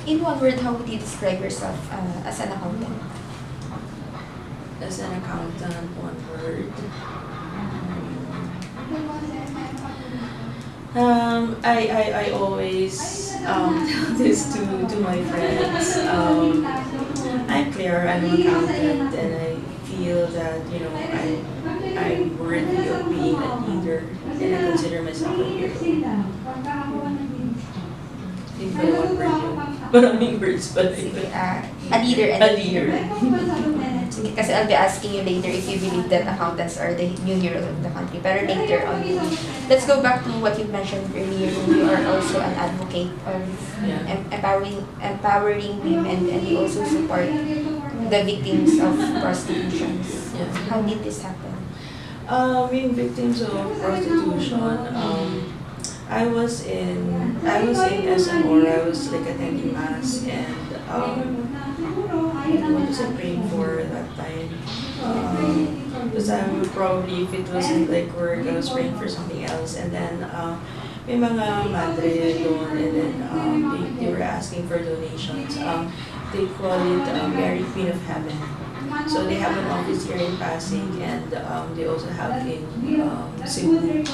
In one word, how would you describe yourself as an accountant? As an accountant, one word. I always tell this to my friends. I'm clear, I'm an accountant, and I feel that, you know, I'm worthy of being a leader, and I consider myself a hero. Hindi ko naman word yun. Maraming words pa rin. Sige, a leader and A leader. Sige, kasi I'll be asking you later if you believe that accountants are the new heroes of the country. Pero later on, let's go back to what you mentioned earlier. You are also an advocate of Yeah. empowering women, and you also support the victims of prostitution. Yeah. How did this happen? Being victims of prostitution, I was in SMO, I was like attending mass, and what was I praying for that time? Because I would probably, if it wasn't like work, I was praying for something else, and then may mga madre doon, and then they were asking for donations. They call it Mary Queen of Heaven. So they have an office here in Pasig, and they also have in Cebu.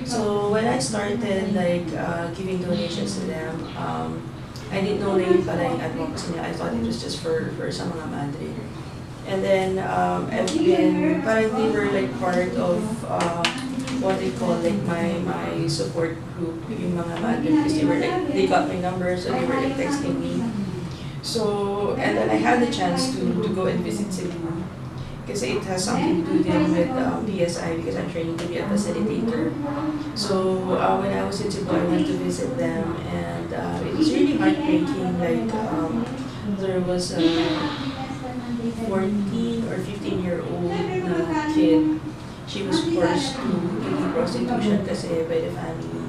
So when I started like giving donations to them, I didn't know na yun pala yung advocacy niya. I thought it was just for sa mga madre. And then I've been, parang they were like part of what they call like my support group, yung mga madre, because they were like, they got my number, so they were like texting me. So, and then I had the chance to go and visit Cebu, because it has something to do then with PSI, because I'm training to be a facilitator. So when I was in Cebu, I went to visit them, and it was really heartbreaking. Like there was a 14 or 15-year-old kid. She was forced to do prostitution kasi by the family.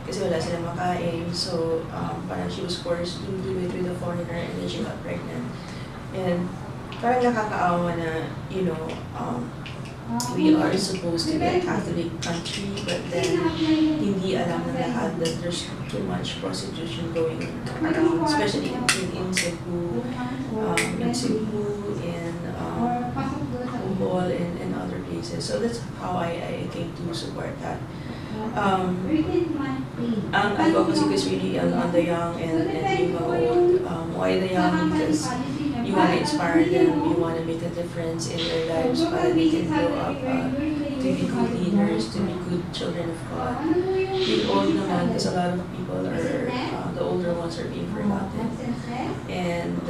Kasi wala silang makain, so parang she was forced to do it with a foreigner, and then she got pregnant. And parang nakakaawa na, you know, we are supposed to be a Catholic country, but then hindi alam ng lahat that there's too much prostitution going around, especially in Cebu, in Bohol, and other places. So that's how I came to support that. Ang advocacy ko is really on the young and yung mga old. Why the young? Because you want to inspire them, you want to make a difference in their lives para they can grow up to be good leaders, to be good children of God. The old naman, because a lot of people are, the older ones are being forgotten. And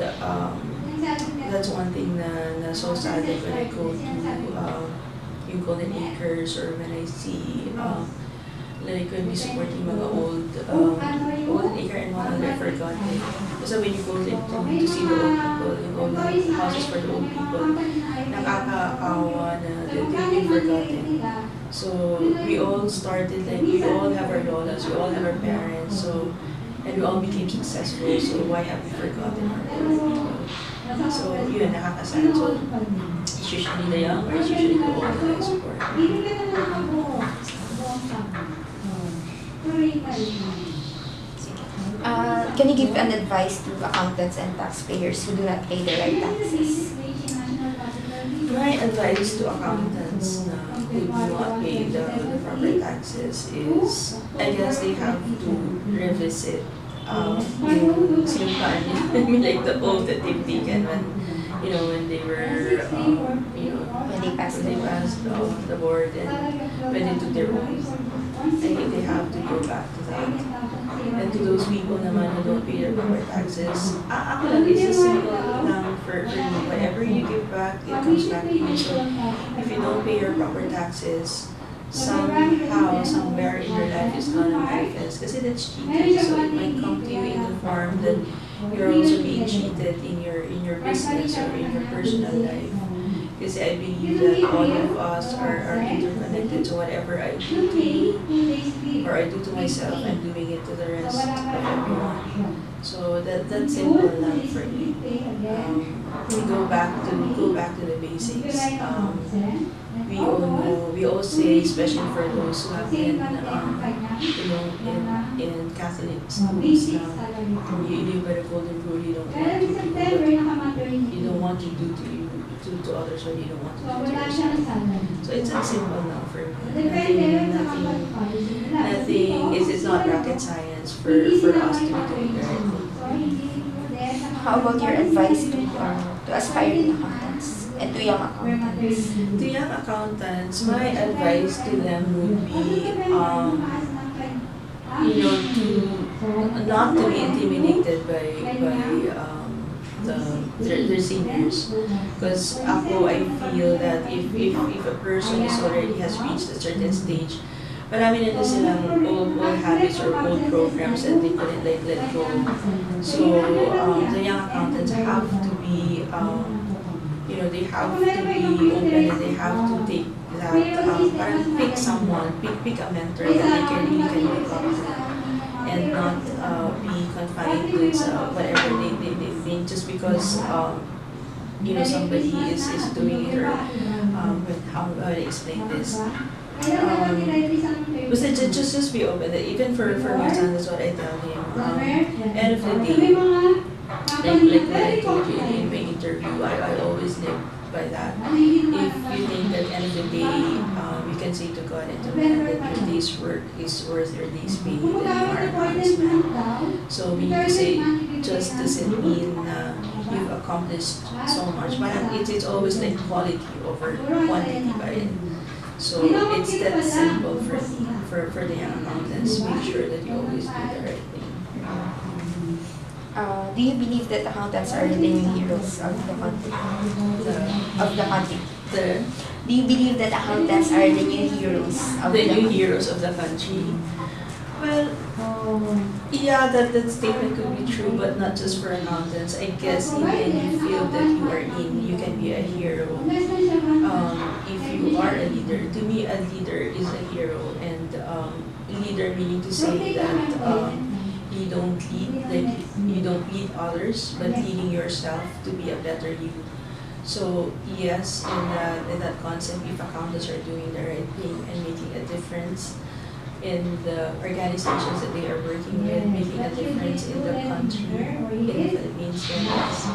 that's one thing na so sad that when I go to yung Golden Acres, or when I see like when we supporting mga old acre and one other forgotten. So when you go to see the old people, yung old houses for the old people, nakakaawa na they've been forgotten. So we all started, like we all have our lolas, we all have our parents, so and we all became successful, so why have we forgotten our old people? So yun, nakakasad. So it's usually the young, or it's usually the old that I support. Can you give an advice to accountants and taxpayers who do not pay the right taxes? My advice to accountants na who do not pay the proper taxes is, I guess they have to revisit yung sinumpaan nila. I mean, like the oath that they've taken when they were, When they passed the board, and when they took their oath. I think they have to go back to that. And to those people naman who don't pay their proper taxes, ako lang, it's a simple lang for you. Whatever you give back, it comes back to you. So if you don't pay your proper taxes, somehow, somewhere in your life is gonna manifest. Kasi that's cheating. So it might come to you in the form that you're also being cheated in your business or in your personal life. Because I believe that all of us are interconnected. So whatever I do to you or I do to myself, I'm doing it to the rest of everyone. So that's simple love for me. We go back to the basics. We all know, we all say, especially for those who have been, in Catholic schools, you live by the golden rule. You don't want to do what you don't want to do to you to others what you don't want to do to yourself. So it's a simple now for me. Nothing. It's not rocket science for us to be doing the right thing. How about your advice to aspiring accountants and to young accountants? To young accountants, my advice to them would be, to not to be intimidated by their seniors. Because I feel that if a person is already has reached a certain stage, marami na silang old habits or old programs that they couldn't let go. So the young accountants have to be, they have to be open and they have to take that, parang pick someone, pick a mentor that they can look up to and not be confined with whatever they think just because somebody is doing it or how do I explain this? Basta just be open. Even for my son, that's what I tell him. End of the day, like what I told you in my interview, I always live by that. If you think that end of the day, you can say to God and to man that your day's work is worth your day's pay, then you are an honest man. So we need to say, just doesn't mean you've accomplished so much, but it's always like quality over quantity by it. So it's that simple for the young accountants. Make sure that you always do the right thing. Do you believe that accountants are the new heroes of the country? Do you believe that accountants are the new heroes of the new heroes of the country? Well, yeah, that statement could be true, but not just for accountants. I guess in any field that you are in, you can be a hero. If you are a leader, to me, a leader is a hero, and leader meaning to say that you don't lead others, but leading yourself to be a better you. So yes, in that concept, if accountants are doing the right thing and making a difference in the organizations that they are working with, making a difference in the country, in the Philippines, then yes,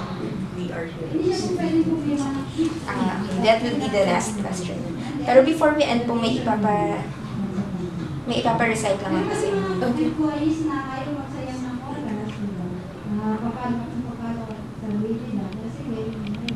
we are heroes. That will be the last question. Pero before we end po, may ipapa-recite lang ako sa inyo. Okay.